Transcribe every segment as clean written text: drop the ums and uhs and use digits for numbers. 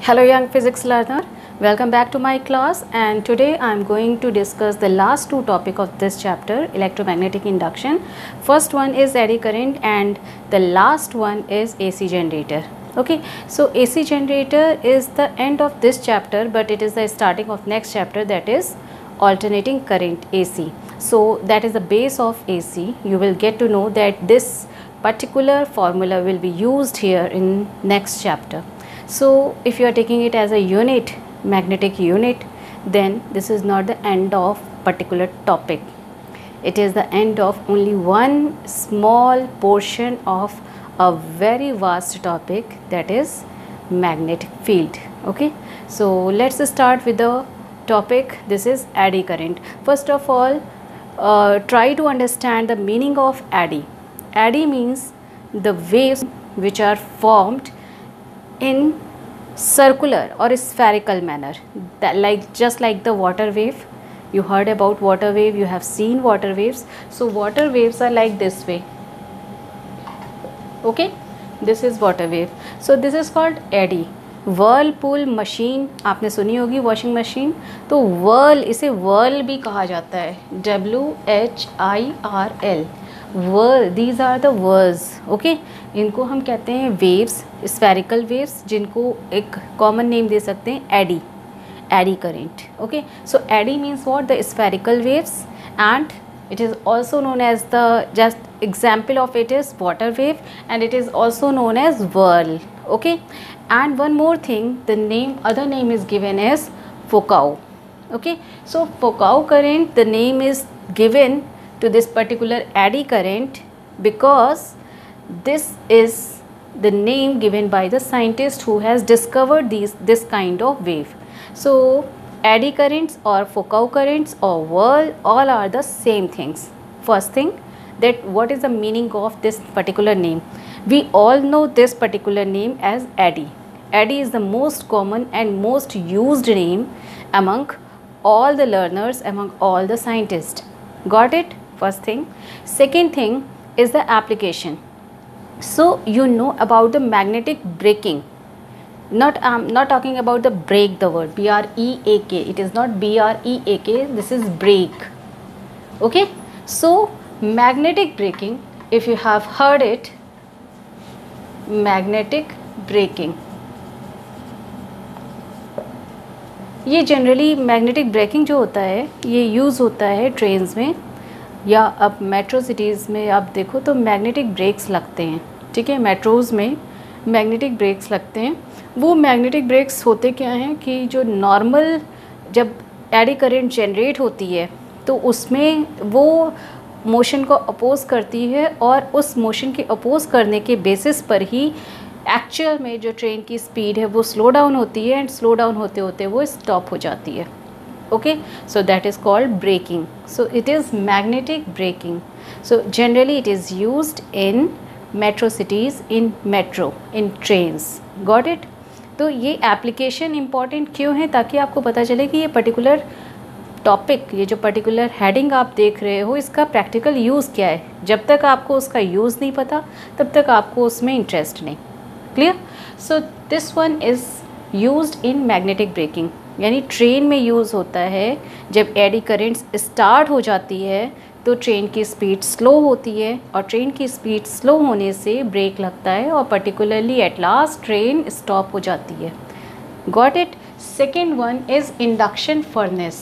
Hello young physics learner, welcome back to my class, and today I am going to discuss the last two topics of this chapter, electromagnetic induction. First one is eddy current and the last one is AC generator. Okay, so AC generator is the end of this chapter, but it is the starting of next chapter, that is alternating current AC. So that is the base of AC. You will get to know that this particular formula will be used here in next chapter. So if you are taking it as a unit, magnetic unit, then this is not the end of particular topic. It is the end of only one small portion of a very vast topic, that is magnetic field. Okay, so let's start with the topic. This is eddy current. First of all, try to understand the meaning of eddy. Eddy means the waves which are formed in circular or spherical manner, that just like the water wave. You heard about water wave, you have seen water waves. So water waves are like this way. Okay, this is water wave. So this is called eddy. Whirlpool machine आपने सुनी होगी, washing machine, तो व्हर्ल, इसे व्हर्ल भी कहा जाता है, WHIRL, whirl, these are the words. Okay, इनको हम कहते हैं वेव्स, स्फेरिकल वेव्स, जिनको एक कॉमन नेम दे सकते हैं eddy, eddy current. Okay, so eddy means what, the spherical waves, and it is also known as the just example of it is water wave, and it is also known as whirl. Okay, and one more thing, the name, other name is given as Foucault. Okay, so Foucault current, the name is given to this particular eddy current because this is the name given by the scientist who has discovered this kind of wave. So eddy currents or Foucault currents or whirl, all are the same things. First thing, that what is the meaning of this particular name? We all know this particular name as eddy. Eddy is the most common and most used name among all the learners, among all the scientists. Got it? First thing. Second thing is the application. So you know about the magnetic braking. I'm not talking about the break, the word BREAK. It is not BREAK, this is break. Okay, so magnetic braking, if you have heard it, magnetic braking, ये generally magnetic breaking जो होता है ये use होता है trains में, या अब मेट्रो सिटीज़ में आप देखो तो मैग्नेटिक ब्रेक्स लगते हैं. ठीक है, मेट्रोज़ में मैग्नेटिक ब्रेक्स लगते हैं. वो मैग्नेटिक ब्रेक्स होते क्या हैं कि जो नॉर्मल जब एडी करंट जनरेट होती है तो उसमें वो मोशन को अपोज करती है, और उस मोशन के अपोज करने के बेसिस पर ही एक्चुअल में जो ट्रेन की स्पीड है वो स्लो डाउन होती है, एंड स्लो डाउन होते होते वो स्टॉप हो जाती है. Okay, so that is called braking. So it is magnetic braking. So generally it is used in metro cities, in metro, in trains. Got it? तो ये एप्लीकेशन इम्पॉर्टेंट क्यों है, ताकि आपको पता चले कि ये पर्टिकुलर टॉपिक, ये जो पर्टिकुलर हेडिंग आप देख रहे हो, इसका प्रैक्टिकल यूज़ क्या है. जब तक आपको उसका यूज़ नहीं पता तब तक आपको उसमें इंटरेस्ट नहीं. Clear? So this one is used in magnetic braking, यानी ट्रेन में यूज़ होता है. जब एडी करेंट्स स्टार्ट हो जाती है तो ट्रेन की स्पीड स्लो होती है, और ट्रेन की स्पीड स्लो होने से ब्रेक लगता है, और particularly at last train stop हो जाती है. Got it? Second one is induction furnace.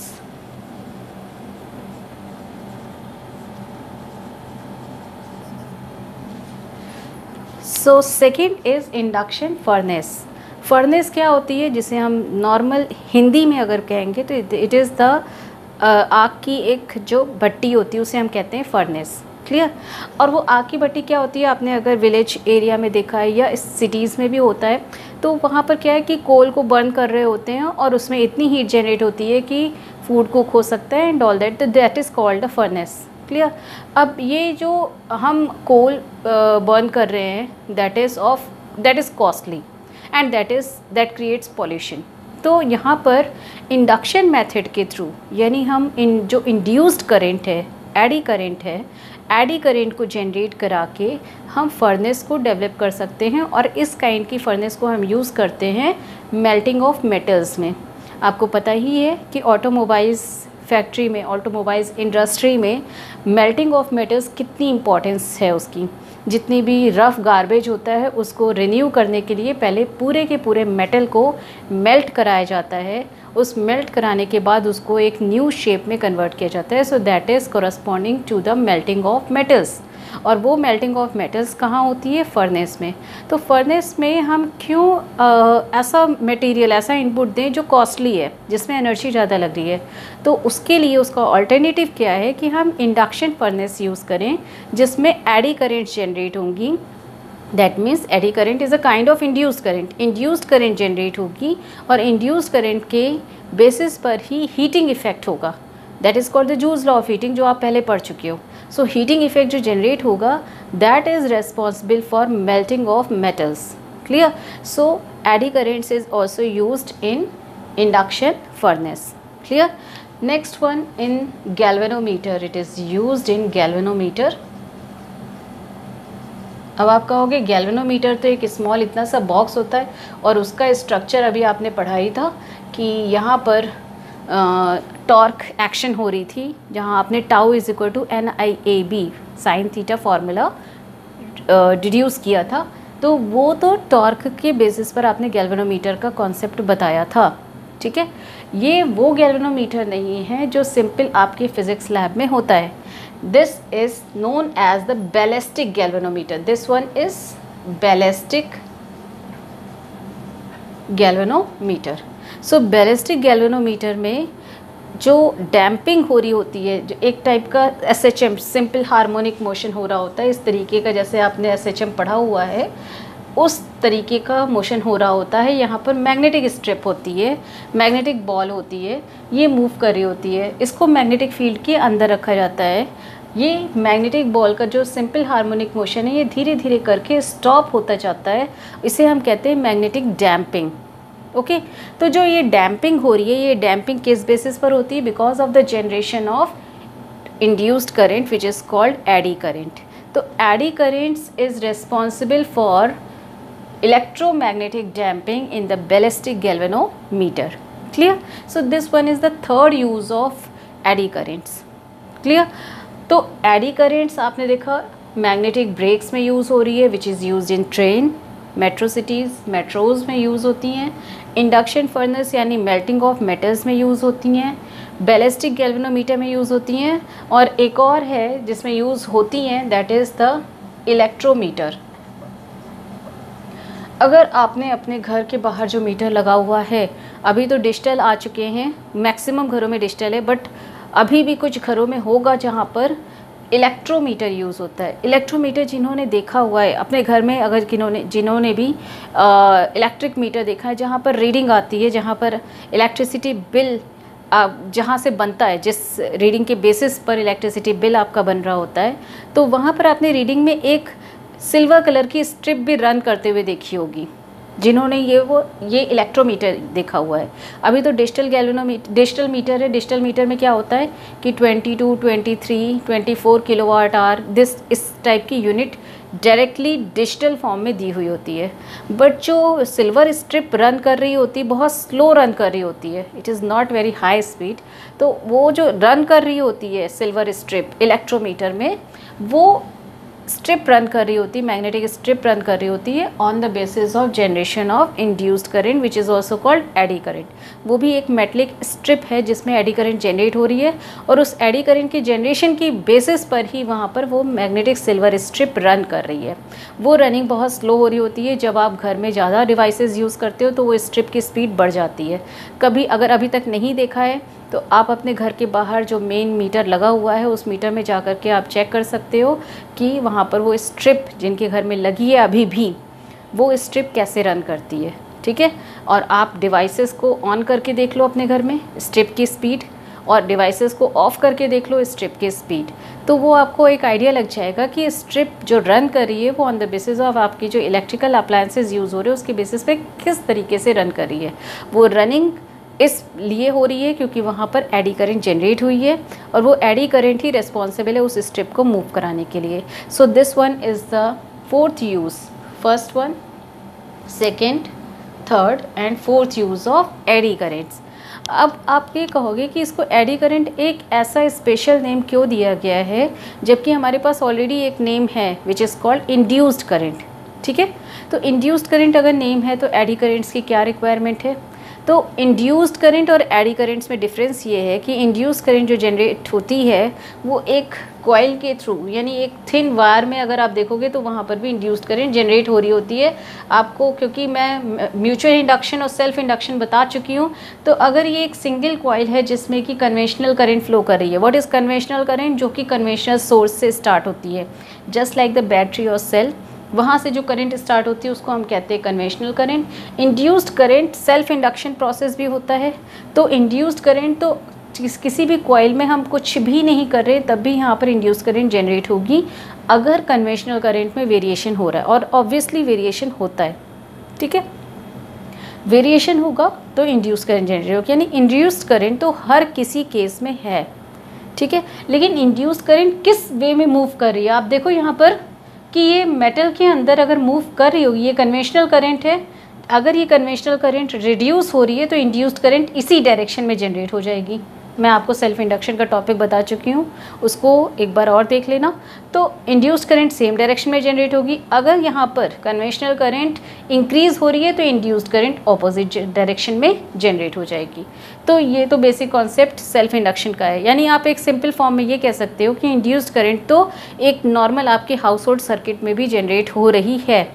So second is induction furnace. Furnace क्या होती है, जिसे हम नॉर्मल हिंदी में अगर कहेंगे तो इट इज़ द आग की एक जो भट्टी होती है उसे हम कहते हैं फर्नेस. क्लियर? और वो आग की भट्टी क्या होती है, आपने अगर विलेज एरिया में देखा है या इस सिटीज़ में भी होता है, तो वहाँ पर क्या है कि कोल को बर्न कर रहे होते हैं और उसमें इतनी हीट जनरेट होती है कि फूड को खो सकता है, and all that, that is called a furnace. Clear? अब ये जो हम कोल बर्न कर रहे हैं, that is costly, and that creates pollution. तो यहाँ पर इंडक्शन मेथड के थ्रू, यानी हम जो इंड्यूस्ड करंट है, एडी करंट है, एडी करेंट को जनरेट करा के हम फर्नेस को डेवलप कर सकते हैं, और इस काइंड की फर्नेस को हम यूज़ करते हैं मेल्टिंग ऑफ मेटल्स में। आपको पता ही है कि ऑटोमोबाइल्स फैक्ट्री में, ऑटोमोबाइल्स इंडस्ट्री में मेल्टिंग ऑफ मेटल्स कितनी इम्पोर्टेंस है उसकी। जितनी भी रफ़ गार्बेज होता है उसको रिन्यू करने के लिए पहले पूरे के पूरे मेटल को मेल्ट कराया जाता है। उस मेल्ट कराने के बाद उसको एक न्यू शेप में कन्वर्ट किया जाता है। So that is corresponding to the melting of metals. और वो मेल्टिंग ऑफ मेटल्स कहाँ होती है? फर्नेस में। तो फर्नेस में हम क्यों ऐसा मटेरियल, ऐसा इनपुट दें जो कॉस्टली है, जिसमें एनर्जी ज़्यादा लग रही है? तो उसके लिए उसका अल्टरनेटिव क्या है कि हम इंडक्शन फर्नेस यूज़ करें जिसमें एडी करेंट जनरेट होंगी। That means AD current is a kind of induced current. Induced current generate होगी और इंड्यूस्ड करेंट के बेसिस पर ही हीटिंग इफेक्ट होगा। That is called the joules law of heating, जो आप पहले पढ़ चुके हो। सो हीटिंग इफेक्ट जो जनरेट होगा that is responsible for melting of metals. Clear? So AD currents is also used in induction furnace. Clear? Next one in galvanometer, it is used in galvanometer. अब आप कहोगे गैल्वेनोमीटर तो एक small इतना सा box होता है और उसका स्ट्रक्चर अभी आपने पढ़ा ही था कि यहाँ पर टॉर्क एक्शन हो रही थी, जहाँ आपने tau is equal to NIAB sine theta formula deduce किया था। तो वो तो टॉर्क के बेसिस पर आपने गैल्वेनोमीटर का कॉन्सेप्ट बताया था। ठीक है, ये वो गैल्वेनोमीटर नहीं है जो सिंपल आपके फिजिक्स लैब में होता है। This is known as the ballistic galvanometer. This one is ballistic galvanometer. So ballistic galvanometer में जो डैम्पिंग हो रही होती है, जो एक टाइप का SHM सिंपल हार्मोनिक मोशन हो रहा होता है, इस तरीके का, जैसे आपने SHM पढ़ा हुआ है उस तरीके का मोशन हो रहा होता है। यहाँ पर मैग्नेटिक स्ट्रिप होती है, मैग्नेटिक बॉल होती है, ये मूव कर रही होती है, इसको मैग्नेटिक फील्ड के अंदर रखा जाता है। ये मैग्नेटिक बॉल का जो सिंपल हार्मोनिक मोशन है ये धीरे धीरे करके स्टॉप होता जाता है, इसे हम कहते हैं मैग्नेटिक डैम्पिंग। ओके, तो जो ये डैम्पिंग हो रही है, ये डैम्पिंग किस बेसिस पर होती है? Because of the generation of induced current which is called eddy current. तो eddy currents is responsible for electromagnetic damping in the ballistic galvanometer. Clear? So this one is the third use of eddy currents. Clear? तो eddy currents आपने देखा magnetic breaks में use हो रही है, which is used in train, metro cities, metros में use होती हैं। इंडक्शन फर्नेस यानी मेल्टिंग ऑफ मेटल्स में यूज़ होती हैं, बैलिस्टिक गैल्वेनोमीटर में यूज़ होती हैं, और एक और है जिसमें यूज़ होती हैं, दैट इज़ द इलेक्ट्रोमीटर। अगर आपने अपने घर के बाहर जो मीटर लगा हुआ है, अभी तो डिजिटल आ चुके हैं, मैक्सिमम घरों में डिजिटल है, बट अभी भी कुछ घरों में होगा जहाँ पर इलेक्ट्रोमीटर यूज़ होता है। इलेक्ट्रोमीटर जिन्होंने देखा हुआ है अपने घर में, अगर जिन्होंने भी इलेक्ट्रिक मीटर देखा है जहाँ पर रीडिंग आती है, जहाँ पर इलेक्ट्रिसिटी बिल जहाँ से बनता है, जिस रीडिंग के बेसिस पर इलेक्ट्रिसिटी बिल आपका बन रहा होता है, तो वहाँ पर आपने रीडिंग में एक सिल्वर कलर की स्ट्रिप भी रन करते हुए देखी होगी जिन्होंने ये इलेक्ट्रोमीटर देखा हुआ है। अभी तो डिजिटल मीटर है। डिजिटल मीटर में क्या होता है कि 22, 23, 24 किलोवाट आवर इस टाइप की यूनिट डायरेक्टली डिजिटल फॉर्म में दी हुई होती है। बट जो सिल्वर स्ट्रिप रन कर रही होती है बहुत स्लो रन कर रही होती है, it is not very high speed. तो वो जो रन कर रही होती है सिल्वर स्ट्रिप इलेक्ट्रोमीटर में, वो स्ट्रिप रन कर रही होती है, मैग्नेटिक स्ट्रिप रन कर रही होती है on the basis of generation of induced current which is also called eddy current. वो भी एक मेटलिक स्ट्रिप है जिसमें एडी करंट जनरेट हो रही है, और उस एडी करंट की जनरेशन की बेसिस पर ही वहाँ पर वो मैग्नेटिक सिल्वर स्ट्रिप रन कर रही है। वो रनिंग बहुत स्लो हो रही होती है। जब आप घर में ज़्यादा डिवाइसेस यूज़ करते हो तो वो स्ट्रिप की स्पीड बढ़ जाती है। कभी अगर अभी तक नहीं देखा है तो आप अपने घर के बाहर जो मेन मीटर लगा हुआ है उस मीटर में जा कर के आप चेक कर सकते हो कि वहाँ पर वो स्ट्रिप जिनके घर में लगी है अभी भी, वो स्ट्रिप कैसे रन करती है। ठीक है, और आप डिवाइसेस को ऑन करके देख लो अपने घर में स्ट्रिप की स्पीड, और डिवाइसेस को ऑफ़ करके देख लो स्ट्रिप की स्पीड, तो वो आपको एक आइडिया लग जाएगा कि स्ट्रिप जो रन कर रही है वो ऑन द बेसिस ऑफ आपकी जो इलेक्ट्रिकल अप्लायंसेस यूज़ हो रहे हैं उसके बेसिस पे किस तरीके से रन कर रही है। वो रनिंग इसलिए हो रही है क्योंकि वहाँ पर एडी करंट जनरेट हुई है और वो एडी करंट ही रिस्पॉन्सिबल है उस स्ट्रिप को मूव कराने के लिए। सो this one is the fourth use, first one, second, third and fourth use of AD currents. अब आप ये कहोगे कि इसको एडी करंट एक ऐसा स्पेशल नेम क्यों दिया गया है जबकि हमारे पास ऑलरेडी एक नेम है which is called induced current. ठीक है, तो इंड्यूस्ड करंट अगर नेम है तो एडी करंट्स की क्या रिक्वायरमेंट है? तो इंड्यूस्ड करंट और एडी करंट्स में डिफरेंस ये है कि इंड्यूस्ड करंट जो जनरेट होती है वो एक कॉइल के थ्रू, यानी एक थिन वायर में अगर आप देखोगे तो वहाँ पर भी इंड्यूस्ड करंट जनरेट हो रही होती है। आपको क्योंकि मैं म्यूचुअल इंडक्शन और सेल्फ इंडक्शन बता चुकी हूँ, तो अगर ये एक सिंगल कॉइल है जिसमें कि कन्वेंशनल करंट फ्लो कर रही है, व्हाट इज़ कन्वेंशनल करंट? जो कि कन्वेंशनल सोर्स से स्टार्ट होती है, जस्ट लाइक द बैटरी और सेल, वहाँ से जो करंट स्टार्ट होती है उसको हम कहते हैं conventional current. Induced current self induction process भी होता है, तो इंड्यूस्ड करंट तो किसी भी कॉइल में हम कुछ भी नहीं कर रहे तब भी यहाँ पर इंड्यूस्ड करंट जनरेट होगी अगर कन्वेंशनल करंट में वेरिएशन हो रहा है, और ऑब्वियसली वेरिएशन होता है। ठीक है, वेरिएशन होगा तो इंड्यूस्ड करंट जनरेट होगा, यानी इंड्यूस्ड करंट तो हर किसी केस में है। ठीक है, लेकिन इंड्यूस्ड करंट किस वे में मूव कर रही है? आप देखो यहाँ पर कि ये मेटल के अंदर अगर मूव कर रही होगी, ये कन्वेंशनल करंट है, अगर ये कन्वेंशनल करंट रिड्यूस हो रही है तो इंड्यूस्ड करंट इसी डायरेक्शन में जनरेट हो जाएगी। मैं आपको सेल्फ इंडक्शन का टॉपिक बता चुकी हूँ, उसको एक बार और देख लेना। तो इंड्यूस्ड करंट सेम डायरेक्शन में जनरेट होगी। अगर यहाँ पर कन्वेंशनल करंट इंक्रीज़ हो रही है तो इंड्यूस्ड करंट ऑपोजिट डायरेक्शन में जनरेट हो जाएगी। तो ये तो बेसिक कॉन्सेप्ट सेल्फ इंडक्शन का है। यानी आप एक सिंपल फॉर्म में ये कह सकते हो कि इंड्यूस्ड करंट तो एक नॉर्मल आपके हाउस होल्ड सर्किट में भी जनरेट हो रही है,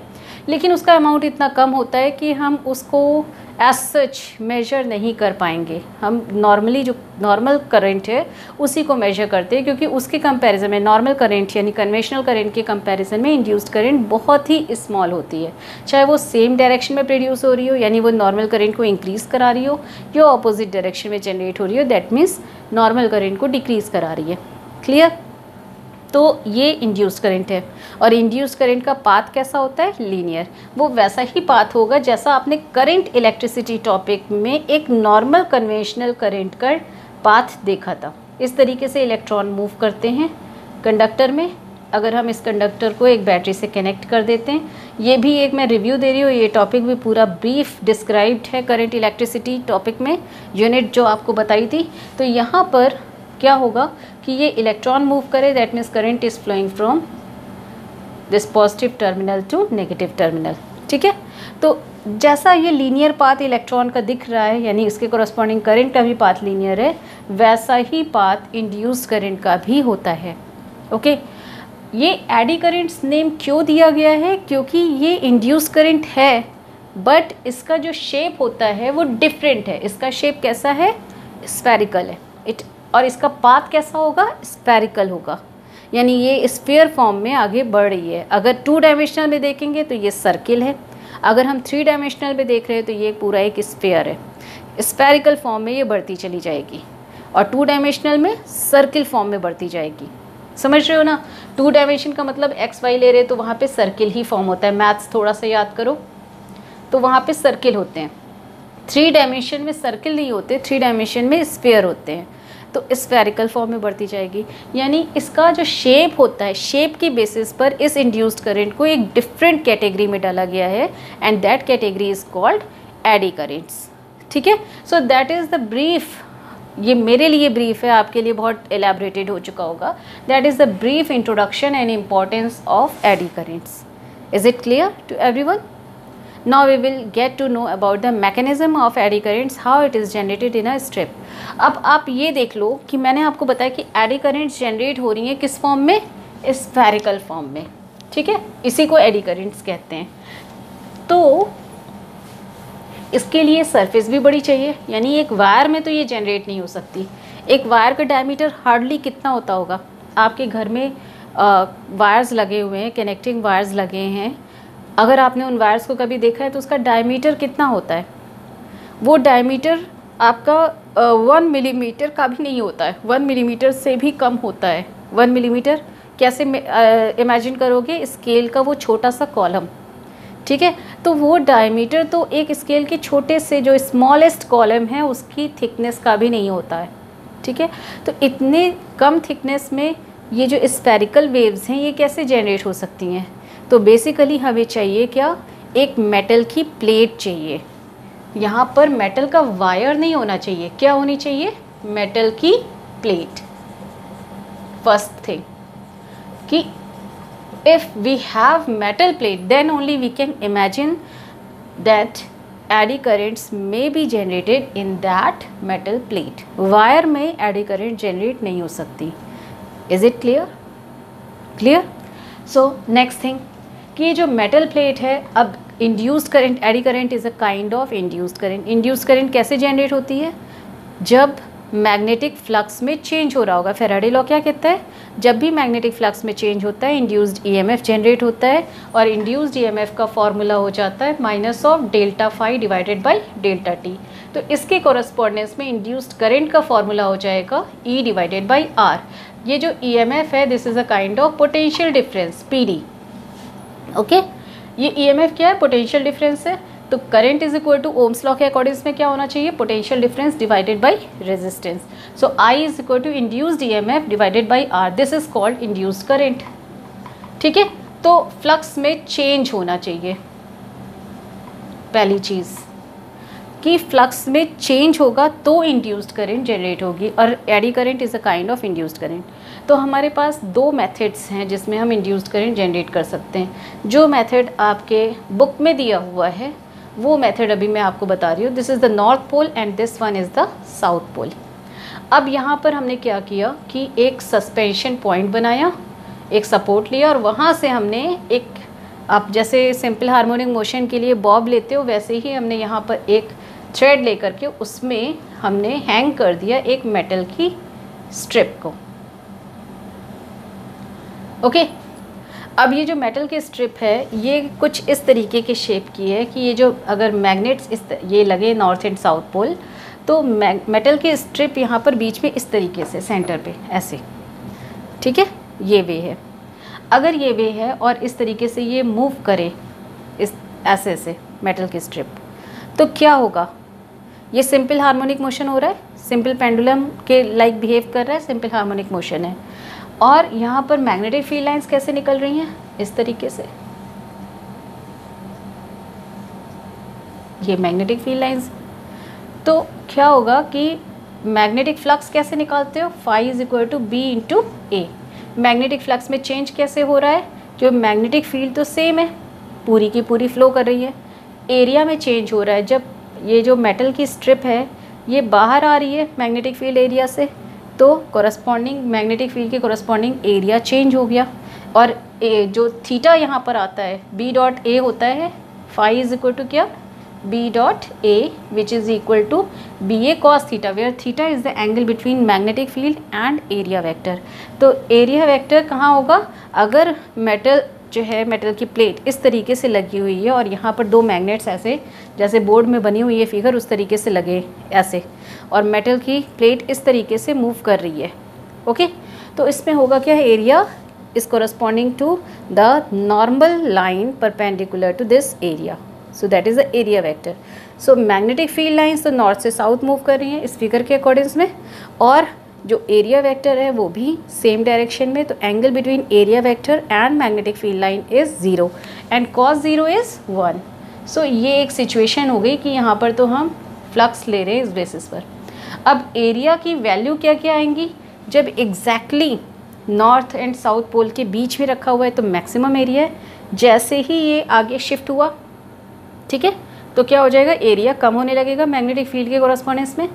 लेकिन उसका अमाउंट इतना कम होता है कि हम उसको एज सच मेजर नहीं कर पाएंगे। हम नॉर्मली जो नॉर्मल करंट है उसी को मेजर करते हैं, क्योंकि उसके कंपैरिजन में नॉर्मल करंट यानी कन्वेंशनल करंट के कंपैरिजन में इंड्यूस्ड करंट बहुत ही स्मॉल होती है। चाहे वो सेम डायरेक्शन में प्रोड्यूस हो रही हो, यानी वो नॉर्मल करंट को इंक्रीज़ करा रही हो, या ऑपोजिट डायरेक्शन में जनरेट हो रही हो, दैट मीन्स नॉर्मल करंट को डिक्रीज़ करा रही है। क्लियर? तो ये इंड्यूस्ड करंट है। और इंड्यूस्ड करंट का पाथ कैसा होता है? लीनियर। वो वैसा ही पाथ होगा जैसा आपने करंट इलेक्ट्रिसिटी टॉपिक में एक नॉर्मल कन्वेंशनल करंट का पाथ देखा था। इस तरीके से इलेक्ट्रॉन मूव करते हैं कंडक्टर में। अगर हम इस कंडक्टर को एक बैटरी से कनेक्ट कर देते हैं, ये भी एक मैं रिव्यू दे रही हूँ, ये टॉपिक भी पूरा ब्रीफ डिस्क्राइब्ड है करंट इलेक्ट्रिसिटी टॉपिक में, यूनिट जो आपको बताई थी। तो यहाँ पर क्या होगा कि ये इलेक्ट्रॉन मूव करे, that means current is flowing from this positive terminal to negative terminal. ठीक है, तो जैसा ये लीनियर पाथ इलेक्ट्रॉन का दिख रहा है, यानी इसके कोरस्पॉन्डिंग करंट का भी पाथ लीनियर है, वैसा ही पाथ इंड्यूस्ड करंट का भी होता है। ओके, ये एडी करंट्स नेम क्यों दिया गया है? क्योंकि ये इंड्यूस्ड करंट है, बट इसका जो शेप होता है वो डिफरेंट है। इसका शेप कैसा है? स्फेरिकल है। और इसका पाथ कैसा होगा? स्फेरिकल होगा, यानी ये स्फीयर फॉर्म में आगे बढ़ रही है। अगर 2 डायमेंशनल में देखेंगे तो ये सर्किल है, अगर हम 3 डायमेंशनल में देख रहे हैं तो ये पूरा एक स्फीयर है। स्फेरिकल फॉर्म में ये बढ़ती चली जाएगी और 2 डायमेंशनल में सर्किल फॉर्म में बढ़ती जाएगी। समझ रहे हो ना? 2 डायमेंशन का मतलब एक्स वाई ले रहे हैं तो वहाँ पे सर्किल ही फॉर्म होता है। मैथ्स थोड़ा सा याद करो तो वहाँ पे सर्किल होते हैं। 3 डायमेंशन में सर्किल नहीं होते, 3 डायमेंशन में स्फीयर होते हैं। तो स्फेरिकल फॉर्म में बढ़ती जाएगी, यानी इसका जो शेप होता है, शेप की बेसिस पर इस इंड्यूस्ड करंट को एक डिफरेंट कैटेगरी में डाला गया है, and that category is called eddy currents. ठीक है, so that is the brief. ये मेरे लिए ब्रीफ है, आपके लिए बहुत एलैबोरेटेड हो चुका होगा। That is the brief introduction and importance of eddy currents. Is it clear to everyone? Now we will get to know about the mechanism of eddy currents, how it is generated in a strip. अब आप ये देख लो कि मैंने आपको बताया कि eddy currents generate हो रही हैं किस फॉर्म में? स्फेरिकल फॉर्म में। ठीक है, इसी को एडी करंट्स कहते हैं। तो इसके लिए सरफेस भी बड़ी चाहिए, यानी एक वायर में तो ये जनरेट नहीं हो सकती। एक वायर का डायमीटर हार्डली कितना होता होगा? आपके घर में वायर्स लगे हुए हैं, कनेक्टिंग वायर्स लगे हैं, अगर आपने उन वायर्स को कभी देखा है तो उसका डायमीटर कितना होता है? वो डायमीटर आपका 1 मिलीमीटर का भी नहीं होता है, 1 मिलीमीटर से भी कम होता है। 1 मिलीमीटर कैसे इमेजिन करोगे? स्केल का वो छोटा सा कॉलम। ठीक है, तो वो डायमीटर तो एक स्केल के छोटे से जो स्मॉलेस्ट कॉलम है उसकी थिकनेस का भी नहीं होता है, ठीक है। तो इतने कम थिकनेस में ये जो स्फेरिकल वेव्स हैं ये कैसे जनरेट हो सकती हैं? तो बेसिकली हमें चाहिए क्या, एक मेटल की प्लेट चाहिए। यहाँ पर मेटल का वायर नहीं होना चाहिए, क्या होनी चाहिए, मेटल की प्लेट। फर्स्ट थिंग कि if we have metal plate then only we can imagine that eddy currents may be generated in that metal plate. Wire में एडी करंट जनरेट नहीं हो सकती। Is it clear? Clear. So next thing कि ये जो metal plate है, अब induced current, eddy current is a kind of induced current. Induced current कैसे जनरेट होती है? जब मैग्नेटिक फ्लक्स में चेंज हो रहा होगा। फैराडे लॉ क्या कहता है, जब भी मैग्नेटिक फ्लक्स में चेंज होता है इंड्यूस्ड ईएमएफ जनरेट होता है, और इंड्यूस्ड ईएमएफ का फॉर्मूला हो जाता है minus of delta phi divided by delta t. तो इसके कॉरस्पॉन्डेंस में इंड्यूस्ड करंट का फॉर्मूला हो जाएगा ई डिवाइडेड बाई आर। ये जो ईएमएफ है this is a kind of potential difference, PD. Okay, ये ईएमएफ क्या है, पोटेंशियल डिफरेंस है। तो current is equal to Ohm's law के अकॉर्डिंग में क्या होना चाहिए, potential difference divided by resistance. So I is equal to induced EMF divided by R, this is called induced current. ठीक है, तो फ्लक्स में चेंज होना चाहिए। पहली चीज़ कि फ्लक्स में चेंज होगा तो इंड्यूस्ड करंट जनरेट होगी, और eddy current is a kind of induced current. तो हमारे पास दो मेथड्स हैं जिसमें हम इंड्यूस्ड करंट जनरेट कर सकते हैं। जो मेथड आपके बुक में दिया हुआ है वो मेथड अभी मैं आपको बता रही हूँ। This is the north pole and this one is the south pole. अब यहाँ पर हमने क्या किया कि एक सस्पेंशन पॉइंट बनाया, एक सपोर्ट लिया, और वहाँ से हमने एक, आप जैसे सिंपल हार्मोनिक मोशन के लिए बॉब लेते हो वैसे ही हमने यहाँ पर एक थ्रेड लेकर के उसमें हमने हैंग कर दिया एक मेटल की स्ट्रिप को। ओके, अब ये जो मेटल की स्ट्रिप है ये कुछ इस तरीके के शेप की है कि ये जो अगर मैग्नेट्स ये लगे नॉर्थ एंड साउथ पोल, तो मेटल की स्ट्रिप यहाँ पर बीच में इस तरीके से सेंटर पे ऐसे, ठीक है, ये वे है। अगर ये वे है और इस तरीके से ये मूव करे इस ऐसे ऐसे मेटल की स्ट्रिप, तो क्या होगा, ये सिंपल हार्मोनिक मोशन हो रहा है, सिंपल पेंडुलम के लाइक बिहेव कर रहा है, सिंपल हार्मोनिक मोशन है। और यहाँ पर मैग्नेटिक फील्ड लाइंस कैसे निकल रही हैं, इस तरीके से, ये मैग्नेटिक फील्ड लाइंस। तो क्या होगा कि मैग्नेटिक फ्लक्स कैसे निकालते हो, phi is equal to B into A. Magnetic flux में चेंज कैसे हो रहा है, जो मैग्नेटिक फील्ड तो सेम है, पूरी की पूरी फ्लो कर रही है, एरिया में चेंज हो रहा है। जब ये जो मेटल की स्ट्रिप है ये बाहर आ रही है मैग्नेटिक फील्ड एरिया से, तो कॉरस्पॉन्डिंग मैग्नेटिक फील्ड के कॉरस्पॉन्डिंग एरिया चेंज हो गया। और जो थीटा यहाँ पर आता है बी डॉट ए होता है, फाई इज इक्वल टू क्या, B dot A which is equal to B A cos theta, where theta is the angle between magnetic field and area vector. तो एरिया वेक्टर कहाँ होगा, अगर metal जो है, metal की प्लेट इस तरीके से लगी हुई है और यहाँ पर दो मैग्नेट्स ऐसे, जैसे बोर्ड में बनी हुई है फिगर उस तरीके से लगे ऐसे, और मेटल की प्लेट इस तरीके से मूव कर रही है। ओके, तो इसमें होगा क्या, area is corresponding to the normal line perpendicular to this area, so that is the area vector. So magnetic field lines तो नॉर्थ से साउथ मूव कर रही हैं इस फिगर के अकॉर्डिंग्स में, और जो एरिया वेक्टर है वो भी सेम डायरेक्शन में। तो angle between area vector and magnetic field line is 0 and cos 0 is 1। सो ये एक सिचुएशन हो गई कि यहाँ पर तो हम फ्लक्स ले रहे हैं इस बेसिस पर। अब एरिया की वैल्यू क्या क्या आएंगी, जब exactly north and south pole के बीच में रखा हुआ है तो मैक्सिमम एरिया है। जैसे ही ये आगे शिफ्ट हुआ, ठीक है, तो क्या हो जाएगा, एरिया कम होने लगेगा मैग्नेटिक फील्ड के कॉरस्पॉन्डेंस में।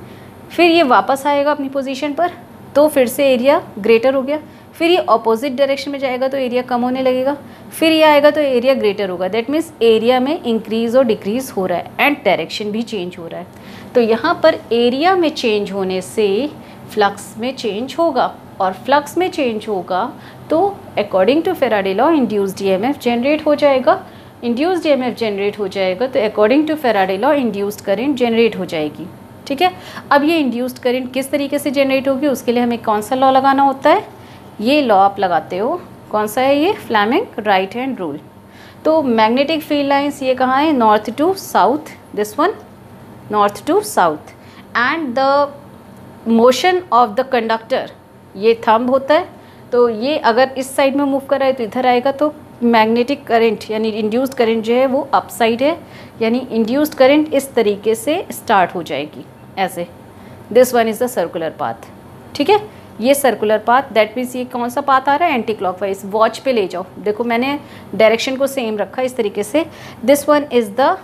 फिर ये वापस आएगा अपनी पोजीशन पर तो फिर से एरिया ग्रेटर हो गया। फिर ये ऑपोजिट डायरेक्शन में जाएगा तो एरिया कम होने लगेगा। फिर ये आएगा तो एरिया ग्रेटर होगा। दैट मीन्स एरिया में इंक्रीज़ और डिक्रीज़ हो रहा है एंड डायरेक्शन भी चेंज हो रहा है। तो यहाँ पर एरिया में चेंज होने से फ्लक्स में चेंज होगा, और फ्लक्स में चेंज होगा तो according to Faraday law induced EMF generate हो जाएगा। इंड्यूस्ड ईएमएफ जनरेट हो जाएगा तो according to Faraday law induced current generate हो जाएगी। ठीक है, अब ये इंड्यूस्ड करंट किस तरीके से जनरेट होगी, उसके लिए हमें कौन सा लॉ लगाना होता है, ये लॉ आप लगाते हो, कौन सा है ये, फ्लेमिंग राइट हैंड रूल। तो मैग्नेटिक फील्ड लाइंस ये कहाँ है, north to south, this one north to south, and the motion of the conductor, ये थंब होता है, तो ये अगर इस साइड में मूव कर रहा है तो इधर आएगा, तो मैग्नेटिक करंट यानी इंड्यूस्ड करंट जो है वो अप साइड है, यानी इंड्यूस्ड करंट इस तरीके से स्टार्ट हो जाएगी ऐसे। This one is the circular path, ठीक है, ये सर्कुलर पाथ, दैट मीन्स ये कौन सा पाथ आ रहा है, एंटी क्लॉकवाइज। वॉच पे ले जाओ, देखो मैंने डायरेक्शन को सेम रखा इस तरीके से। दिस वन इज़ द,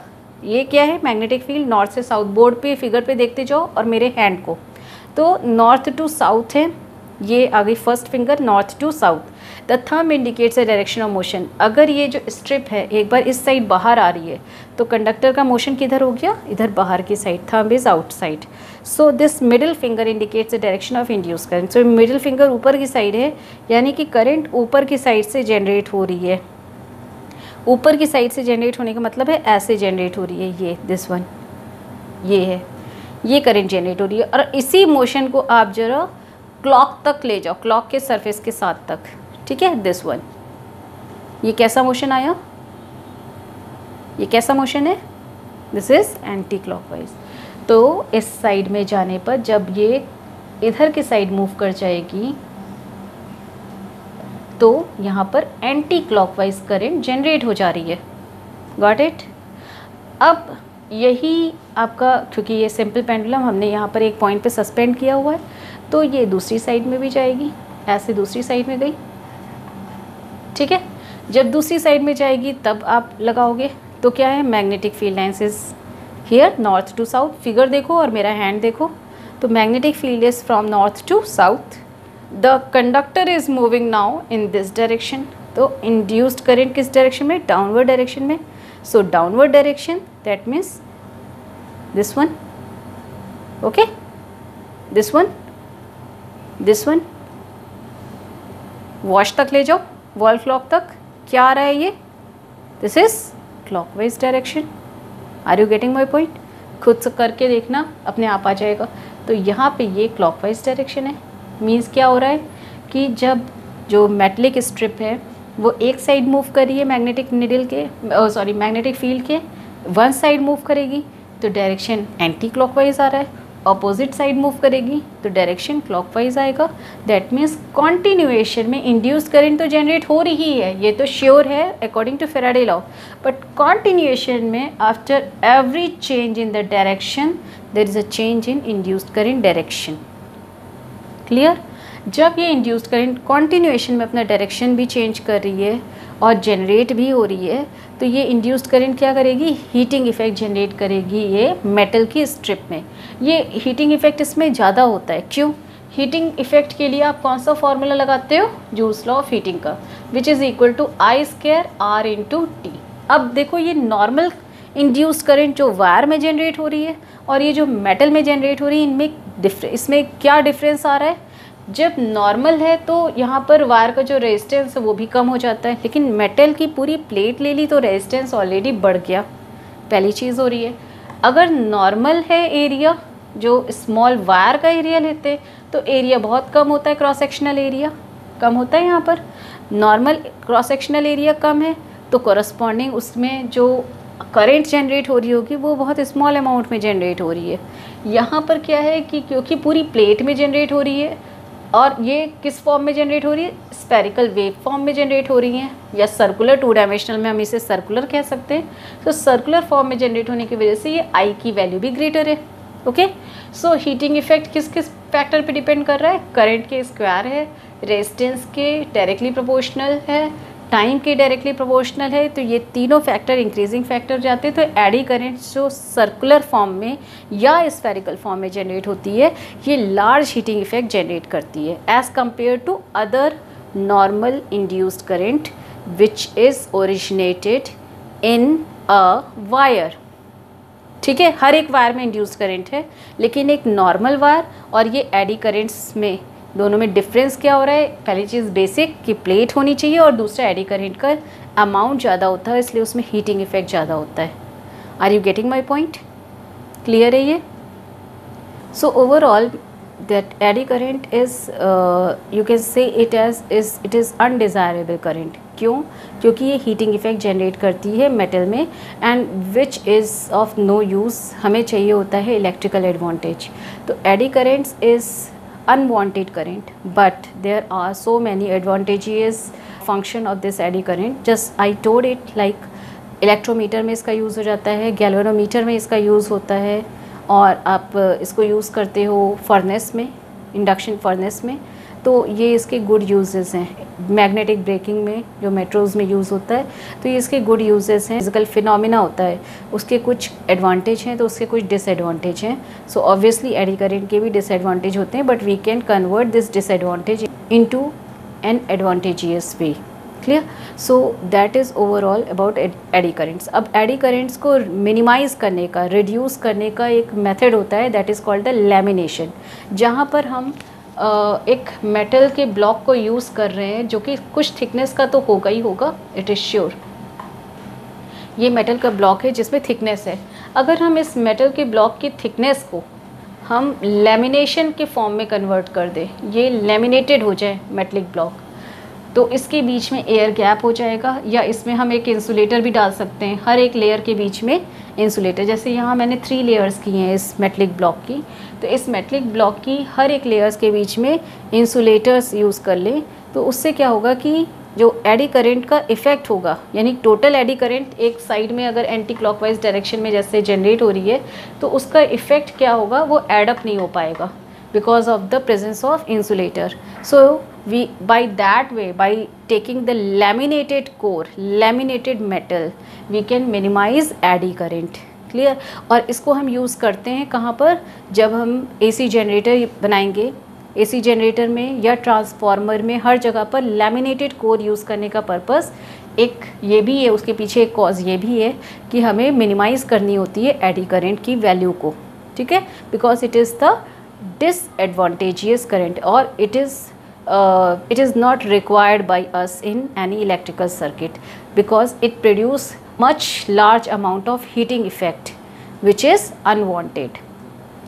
ये क्या है, मैग्नेटिक फील्ड नॉर्थ से साउथ। बोर्ड पे फिगर पे देखते जाओ और मेरे हैंड को, तो नॉर्थ टू साउथ है, ये आ गई first finger north to south. The thumb indicates the direction of motion. अगर ये जो स्ट्रिप है एक बार इस साइड बाहर आ रही है तो कंडक्टर का मोशन किधर हो गया, इधर बाहर की side, thumb is outside. So this middle finger indicates the direction of induce current. So middle finger ऊपर की साइड है, यानी कि करंट ऊपर की साइड से जनरेट हो रही है। ऊपर की साइड से जनरेट होने का मतलब है ऐसे जनरेट हो रही है, ये दिस वन, ये है, ये करंट जनरेट हो रही है। और इसी मोशन को आप जरा क्लॉक तक ले जाओ, क्लॉक के सरफेस के साथ तक, ठीक है, दिस वन। ये कैसा मोशन आया, ये कैसा मोशन है, दिस इज एंटी क्लॉकवाइज। तो इस साइड में जाने पर जब ये इधर की साइड मूव कर जाएगी तो यहाँ पर एंटी क्लॉकवाइज करंट जनरेट हो जा रही है। Got it. अब यही आपका, क्योंकि ये सिंपल पेंडुलम हमने यहाँ पर एक पॉइंट पे सस्पेंड किया हुआ है, तो ये दूसरी साइड में भी जाएगी, ऐसे दूसरी साइड में गई, ठीक है। जब दूसरी साइड में जाएगी तब आप लगाओगे, तो क्या है, magnetic field lines is here north to south. Figure देखो और मेरा हैंड देखो, तो magnetic field is from north to south. The conductor is moving now in this direction. तो इंड्यूस्ड करंट किस डायरेक्शन में, डाउनवर्ड डायरेक्शन में। So downward direction, that means this one, okay, this one, this one. Watch तक ले जाओ, wall clock तक, क्या आ रहा है ये, this is clockwise direction. Are you getting my point. खुद से करके देखना, अपने आप आ जाएगा। तो यहाँ पे ये क्लॉकवाइज डायरेक्शन है। मीन्स क्या हो रहा है कि जब जो मेटलिक स्ट्रिप है वो एक साइड मूव कर रही है मैग्नेटिक निडल के, सॉरी मैग्नेटिक फील्ड के वन साइड मूव करेगी तो डायरेक्शन एंटी क्लॉकवाइज आ रहा है। अपोजिट साइड मूव करेगी तो डायरेक्शन क्लॉकवाइज आएगा। दैट मीन्स कॉन्टिन्यूएशन में इंड्यूस्ड करंट तो जनरेट हो रही है, ये तो श्योर है according to Faraday law, but continuation में after every change in the direction there is a change in induced current direction. Clear. जब ये इंड्यूस्ड करंट कॉन्टिन्यूएशन में अपना डायरेक्शन भी चेंज कर रही है और जनरेट भी हो रही है, तो ये इंड्यूस्ड करंट क्या करेगी, हीटिंग इफेक्ट जनरेट करेगी ये मेटल की स्ट्रिप में। ये हीटिंग इफेक्ट इसमें ज़्यादा होता है। क्यों? हीटिंग इफेक्ट के लिए आप कौन सा फॉर्मूला लगाते हो, जूल्स लॉ ऑफ हीटिंग का, which is equal to I²R × T। अब देखो ये नॉर्मल इंड्यूस्ड करंट जो वायर में जनरेट हो रही है और ये जो मेटल में जनरेट हो रही है, इनमें इसमें क्या डिफरेंस आ रहा है। जब नॉर्मल है तो यहाँ पर वायर का जो रेजिस्टेंस है वो भी कम हो जाता है, लेकिन मेटल की पूरी प्लेट ले ली तो रेजिस्टेंस ऑलरेडी बढ़ गया, पहली चीज़ हो रही है। अगर नॉर्मल है एरिया, जो स्मॉल वायर का एरिया लेते तो एरिया बहुत कम होता है, क्रॉस सेक्शनल एरिया कम होता है। यहाँ पर नॉर्मल क्रॉस सेक्शनल एरिया कम है तो कॉरस्पॉन्डिंग उसमें जो करंट जनरेट हो रही होगी वो बहुत स्मॉल अमाउंट में जनरेट हो रही है। यहाँ पर क्या है कि क्योंकि पूरी प्लेट में जनरेट हो रही है और ये किस फॉर्म में जनरेट हो रही है, स्फेरिकल वेव फॉर्म में जनरेट हो रही है, या सर्कुलर, टू डायमेंशनल में हम इसे सर्कुलर कह सकते हैं। तो सर्कुलर फॉर्म में जनरेट होने की वजह से ये I की वैल्यू भी ग्रेटर है। ओके, सो हीटिंग इफेक्ट किस किस फैक्टर पे डिपेंड कर रहा है, करंट के स्क्वायर है, रेजिस्टेंस के डायरेक्टली प्रोपोर्शनल है, टाइम के डायरेक्टली प्रोपोर्शनल है। तो ये तीनों फैक्टर इंक्रीजिंग फैक्टर जाते हैं। तो एडी करंट जो सर्कुलर फॉर्म में या स्फेरिकल फॉर्म में जनरेट होती है, ये लार्ज हीटिंग इफेक्ट जनरेट करती है as compare to other normal induced current which is originated in a wire. ठीक है, हर एक वायर में इंड्यूस्ड करंट है, लेकिन एक नॉर्मल वायर और ये एडी करंट्स में दोनों में डिफरेंस क्या हो रहा है। पहली चीज़ बेसिक कि प्लेट होनी चाहिए और दूसरा एडी करंट का अमाउंट ज़्यादा होता है, इसलिए उसमें हीटिंग इफेक्ट ज़्यादा होता है। Are you getting my point. Clear है ये। So overall that eddy current is you can say it as is it is undesirable current। क्यों? क्योंकि ये हीटिंग इफेक्ट जनरेट करती है मेटल में, and which is of no use. हमें चाहिए होता है इलेक्ट्रिकल एडवांटेज। तो eddy currents is unwanted current, but there are so many advantages function of this eddy current. Just I told it like electrometer में इसका use हो जाता है, गैल्वेनोमीटर में इसका यूज़ होता है, और आप इसको यूज़ करते हो फर्नेस में, इंडक्शन फर्नेस में। तो ये इसके गुड यूजेस हैं। मैग्नेटिक ब्रेकिंग में जो मेट्रोज़ में यूज़ होता है, तो ये इसके गुड यूजेस हैं। फिजिकल फिनोमिना होता है, उसके कुछ एडवांटेज हैं तो उसके कुछ डिसएडवांटेज हैं। सो ऑब्वियसली एडी करेंट के भी डिसएडवांटेज होते हैं, but we can convert this disadvantage into an advantageous way. Clear? So that is overall about eddy currents. अब एडी करेंट्स को मिनिमाइज़ करने का, रिड्यूस करने का एक मेथड होता है, that is called the lamination, जहाँ पर हम एक मेटल के ब्लॉक को यूज़ कर रहे हैं जो कि कुछ थिकनेस का तो होगा ही होगा, इट इज़ श्योर। ये मेटल का ब्लॉक है जिसमें थिकनेस है। अगर हम इस मेटल के ब्लॉक की थिकनेस को हम लेमिनेशन के फॉर्म में कन्वर्ट कर दें, ये लेमिनेटेड हो जाए मेटलिक ब्लॉक, तो इसके बीच में एयर गैप हो जाएगा, या इसमें हम एक इंसुलेटर भी डाल सकते हैं, हर एक लेयर के बीच में इंसुलेटर। जैसे यहाँ मैंने 3 लेयर्स की हैं इस मेटलिक ब्लॉक की, तो इस मेटलिक ब्लॉक की हर एक लेयर्स के बीच में इंसुलेटर्स यूज़ कर लें, तो उससे क्या होगा कि जो एडी करंट का इफ़ेक्ट होगा, यानी टोटल एडी करंट एक साइड में अगर एंटी क्लॉकवाइज डायरेक्शन में जैसे जनरेट हो रही है, तो उसका इफ़ेक्ट क्या होगा, वो एड अप नहीं हो पाएगा because of the presence of insulator. So we by that way, by taking the laminated core, laminated metal, we can minimize eddy current. Clear? और इसको हम यूज़ करते हैं कहाँ पर? जब हम AC जनरेटर बनाएंगे, AC जनरेटर में या ट्रांसफार्मर में, हर जगह पर लैमिनेटेड कोर यूज़ करने का पर्पस एक ये भी है, उसके पीछे एक कॉज ये भी है कि हमें मिनिमाइज़ करनी होती है एडी करंट की वैल्यू को। ठीक है? Because it is the disadvantageous current, or it is not required by us in any electrical circuit, because it produce much large amount of heating effect which is unwanted.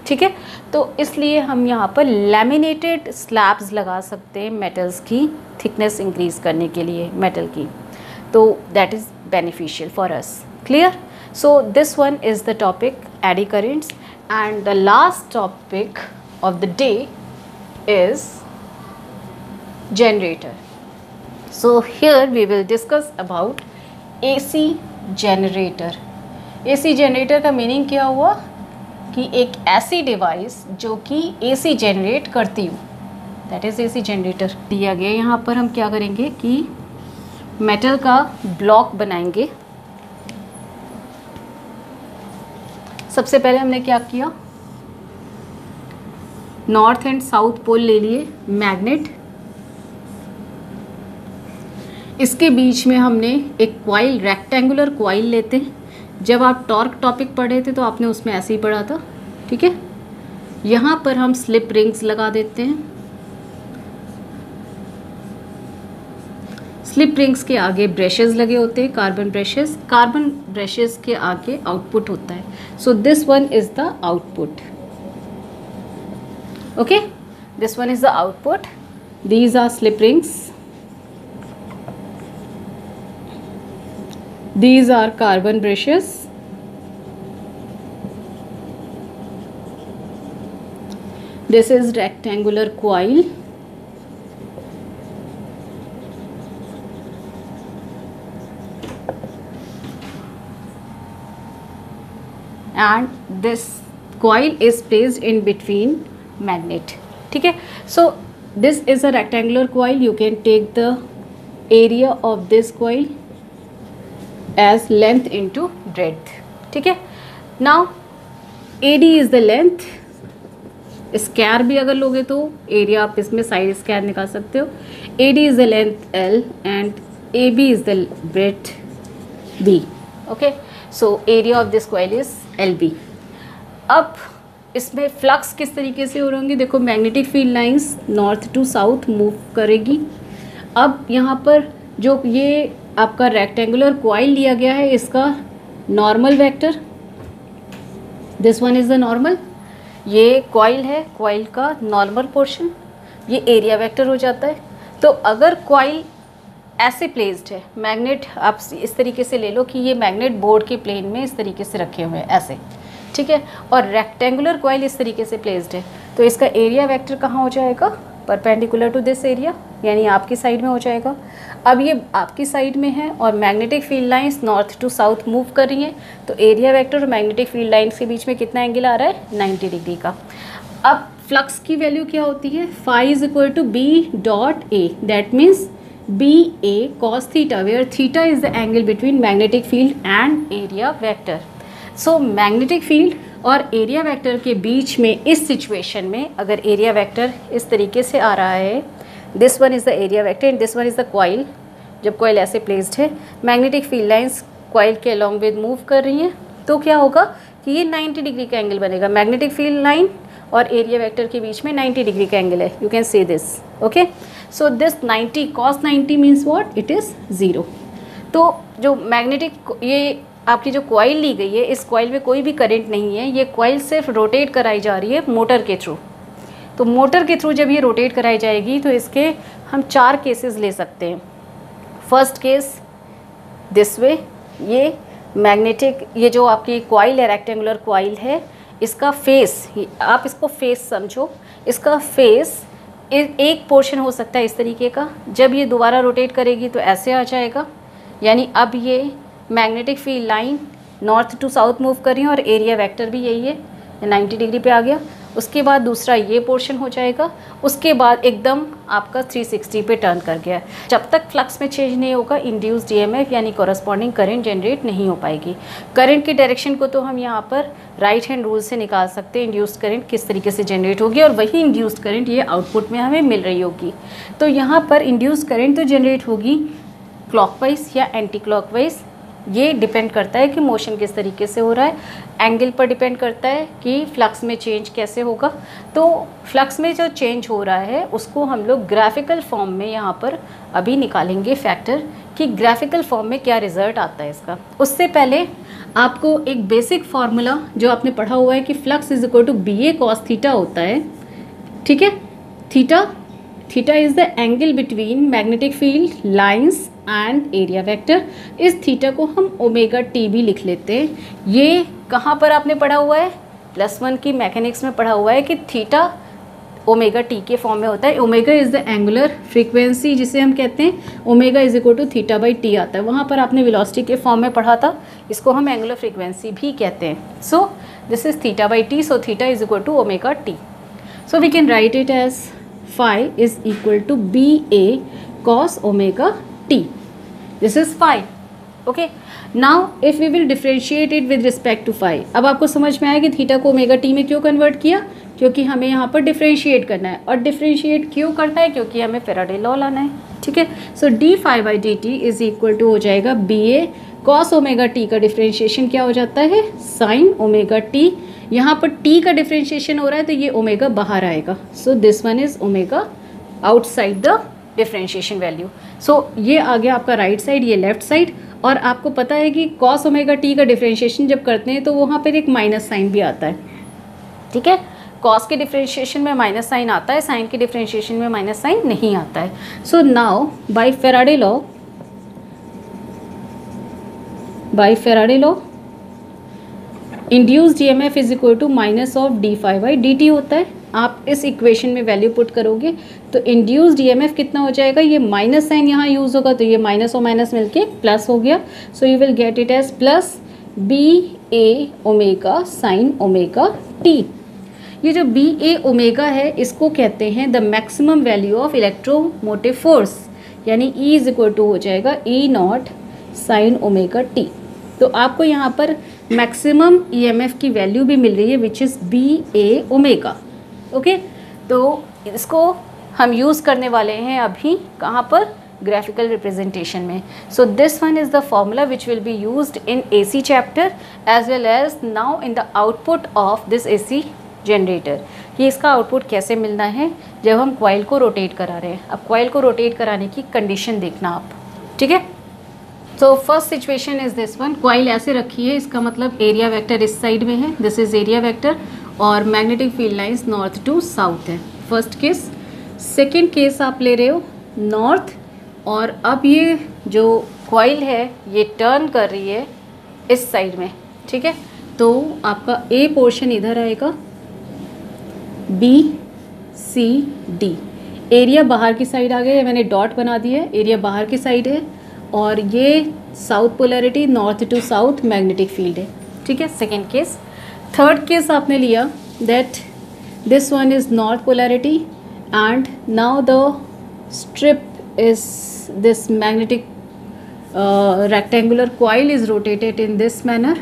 ठीक है? तो इसलिए हम यहाँ पर लैमिनेटेड स्लैब्स लगा सकते हैं मेटल्स की थिकनेस इंक्रीज़ करने के लिए मेटल की, तो that is beneficial for us. Clear? So this one is the topic AD currents, and the last topic of the day is generator. So here we will discuss about AC generator. AC generator का meaning क्या हुआ कि एक ऐसी device जो कि AC generate करती हो, दैट इज़ AC जनरेटर। दिया गया यहाँ पर हम क्या करेंगे कि मेटल का ब्लॉक बनाएंगे। सबसे पहले हमने क्या किया, नॉर्थ एंड साउथ पोल ले लिए मैग्नेट, इसके बीच में हमने एक कॉइल, रेक्टेंगुलर कॉइल लेते हैं। जब आप टॉर्क टॉपिक पढ़े थे तो आपने उसमें ऐसे ही पढ़ा था। ठीक है? यहाँ पर हम स्लिप रिंग्स लगा देते हैं। स्लिप रिंग्स के आगे ब्रशेस लगे होते हैं, कार्बन ब्रशेस। कार्बन ब्रशेस के आगे आउटपुट होता है। So this one is the output. Okay, this one is the output, these are slip rings, these are carbon brushes, this is rectangular coil, and this coil is placed in between magnet. ठीक है? So this is a rectangular coil. You can take the area of this coil as length into breadth. ठीक है? Now AD is the length. Square भी अगर लोगे तो area आप इसमें साइड स्क्वायर निकाल सकते हो। AD is the length L and AB is the breadth B. Okay, so area of this coil is LB. अब इसमें फ्लक्स किस तरीके से हो रहेंगे, देखो magnetic field lines north to south move करेगी। अब यहाँ पर जो ये आपका रेक्टेंगुलर कॉइल लिया गया है, इसका normal vector, this one is the normal, ये कॉइल है, कॉइल का नॉर्मल पोर्शन, ये एरिया वेक्टर हो जाता है। तो अगर कॉइल ऐसे प्लेस्ड है मैग्नेट, आप इस तरीके से ले लो कि ये मैग्नेट बोर्ड के प्लेन में इस तरीके से रखे हुए हैं ऐसे, ठीक है, और रेक्टेंगुलर कॉइल इस तरीके से प्लेस्ड है, तो इसका एरिया वेक्टर कहाँ हो जाएगा, परपेंडिकुलर टू दिस एरिया, यानी आपकी साइड में हो जाएगा। अब ये आपकी साइड में है और magnetic field lines north to south move कर रही हैं, तो एरिया वेक्टर और मैग्नेटिक फील्ड लाइंस के बीच में कितना एंगल आ रहा है, 90 डिग्री का। अब फ्लक्स की वैल्यू क्या होती है, phi is equal to B dot A, that means B A cos theta, where theta is the angle between magnetic field and area vector. So magnetic field और area vector के बीच में इस situation में अगर एरिया वेक्टर इस तरीके से आ रहा है, this one is the area vector and this one is the coil, जब कॉइल ऐसे प्लेस्ड है, मैग्नेटिक फील्ड लाइंस कॉइल के अलॉन्ग विद मूव कर रही हैं, तो क्या होगा कि ये 90 डिग्री का एंगल बनेगा। मैग्नेटिक फील्ड लाइन और एरिया वेक्टर के बीच में 90 डिग्री का एंगल है, you can say this, okay. So this 90 cos 90 means what, it is 0। तो जो मैग्नेटिक ये आपकी जो कॉइल ली गई है, इस कॉइल में कोई भी करंट नहीं है, ये कॉइल सिर्फ रोटेट कराई जा रही है मोटर के थ्रू। तो मोटर के थ्रू जब ये रोटेट कराई जाएगी तो इसके हम 4 केसेस ले सकते हैं। फर्स्ट केस दिस वे, ये मैग्नेटिक, ये जो आपकी कॉइल है, रेक्टेंगुलर कॉइल है, इसका फेस, आप इसको फेस समझो, इसका फेस एक पोर्शन हो सकता है इस तरीके का, जब ये दोबारा रोटेट करेगी तो ऐसे आ जाएगा, यानी अब ये magnetic field line north to south move कर रही है और एरिया वेक्टर भी यही है, 90 डिग्री पे आ गया। उसके बाद दूसरा ये पोर्शन हो जाएगा, उसके बाद एकदम आपका 360 पे टर्न कर गया। जब तक फ्लक्स में चेंज नहीं होगा, इंड्यूस्ड ईएमएफ यानी कॉरस्पॉन्डिंग करंट जनरेट नहीं हो पाएगी। करंट की डायरेक्शन को तो हम यहाँ पर राइट हैंड रूल से निकाल सकते हैं, इंड्यूस्ड करंट किस तरीके से जनरेट होगी, और वही इंड्यूस्ड करंट ये आउटपुट में हमें मिल रही होगी। तो यहाँ पर इंड्यूस्ड करंट तो जनरेट होगी क्लॉकवाइज या एंटी क्लॉकवाइज, ये डिपेंड करता है कि मोशन किस तरीके से हो रहा है, एंगल पर डिपेंड करता है कि फ्लक्स में चेंज कैसे होगा। तो फ्लक्स में जो चेंज हो रहा है उसको हम लोग ग्राफिकल फॉर्म में यहाँ पर अभी निकालेंगे फैक्टर, कि ग्राफिकल फॉर्म में क्या रिजल्ट आता है इसका। उससे पहले आपको एक बेसिक फार्मूला जो आपने पढ़ा हुआ है कि flux is equal to B A cos theta होता है, ठीक है। Theta is the angle between magnetic field lines and area vector. इस थीटा को हम ओमेगा टी भी लिख लेते हैं। ये कहाँ पर आपने पढ़ा हुआ है, +1 की मैकेनिक्स में पढ़ा हुआ है कि थीटा ओमेगा टी के फॉर्म में होता है। Omega is the angular frequency जिसे हम कहते हैं, omega is equal to theta by t आता है। वहाँ पर आपने वेलोसिटी के फॉर्म में पढ़ा था, इसको हम एंगुलर फ्रीक्वेंसी भी कहते हैं। So this is theta by t, so theta is equal to omega T. So we can write it as phi is equal to BA cos omega t. This is phi. Okay. Now if we will differentiate it with respect to phi, अब आपको समझ में आया कि theta को omega T में क्यों convert किया, क्योंकि हमें यहाँ पर डिफ्रेंशिएट करना है। और डिफ्रेंशिएट क्यों करना है, क्योंकि हमें फेराडे लॉ लाना है, ठीक है। So D phi by D T is equal to हो जाएगा B A cos omega T का डिफ्रेंशिएशन क्या हो जाता है, साइन ओमेगा टी। यहाँ पर t का डिफ्रेंशिएशन हो रहा है तो ये ओमेगा बाहर आएगा। So this one is omega outside the differentiation value. सो ये आ गया आपका राइट साइड, ये लेफ्ट साइड। और आपको पता है कि कॉस ओमेगा टी का डिफ्रेंशिएशन जब करते हैं तो वहाँ पर एक माइनस साइन भी आता है, ठीक है। कॉस के डिफ्रेंशिएशन में माइनस साइन आता है, साइन के डिफ्रेंशिएशन में माइनस साइन नहीं आता है। So now by Faraday law induced EMF is equal to minus of d phi by D t होता है। आप इस इक्वेशन में वैल्यू पुट करोगे तो इंड्यूस्ड ईएमएफ कितना हो जाएगा, ये माइनस साइन यहाँ यूज़ होगा तो ये माइनस और माइनस मिलके प्लस हो गया। So you will get it as plus B A omega sine omega t. ये जो बी ए ओमेगा है इसको कहते हैं the maximum value of electromotive force, यानी ई इज इक्वल टू हो जाएगा E naught sine omega t. तो आपको यहाँ पर मैक्सिमम ईएमएफ की वैल्यू भी मिल रही है which is B A omega, okay. तो इसको हम यूज़ करने वाले हैं अभी कहाँ पर, ग्राफिकल रिप्रेजेंटेशन में। So this one is the formula which will be used in AC chapter as well as now in the output of this AC generator. कि इसका आउटपुट कैसे मिलना है जब हम कॉइल को रोटेट करा रहे हैं। अब कॉइल को रोटेट कराने की कंडीशन देखना आप, ठीक है। तो first situation is this one, coil ऐसे रखी है, इसका मतलब एरिया वेक्टर इस साइड में है, दिस इज एरिया वेक्टर, और magnetic field lines north to south है, फर्स्ट केस। सेकेंड केस आप ले रहे हो नॉर्थ और अब ये जो कॉइल है ये टर्न कर रही है इस साइड में, ठीक है। तो आपका ए पोर्शन इधर आएगा, बी सी डी, एरिया बाहर की साइड आ गया, मैंने डॉट बना दिया है, एरिया बाहर की साइड है, और ये south polarity, north to south magnetic field है, ठीक है। Second case. थर्ड केस आपने लिया that this one is north polarity and now the strip is this magnetic rectangular coil is rotated in this manner,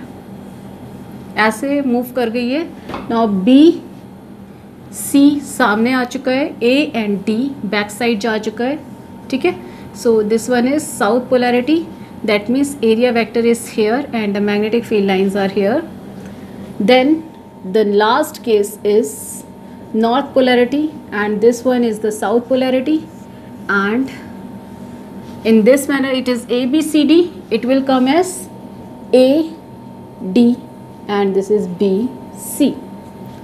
ऐसे move कर गई है। Now B C सामने आ चुका है, A and D back side जा चुका है, ठीक है। So this one is south polarity, that means area vector is here and the magnetic field lines are here. Then the last case is north polarity and this one is the south polarity, and in this manner it is ABCD, it will come as AD and this is BC,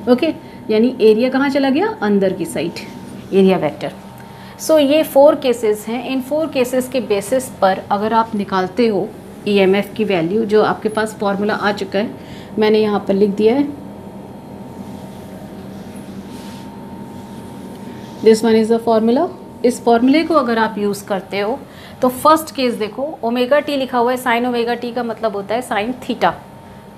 okay। यानी area कहाँ चला गया, अंदर की side, area vector. सो ये 4 cases हैं। इन 4 cases के basis पर अगर आप निकालते हो EMF की वैल्यू, जो आपके पास फॉर्मूला आ चुका है, मैंने यहाँ पर लिख दिया है, this one is the formula. इस फॉर्मूले को अगर आप यूज़ करते हो तो फर्स्ट केस देखो, ओमेगा टी लिखा हुआ है, साइन ओमेगा टी का मतलब होता है साइन थीटा,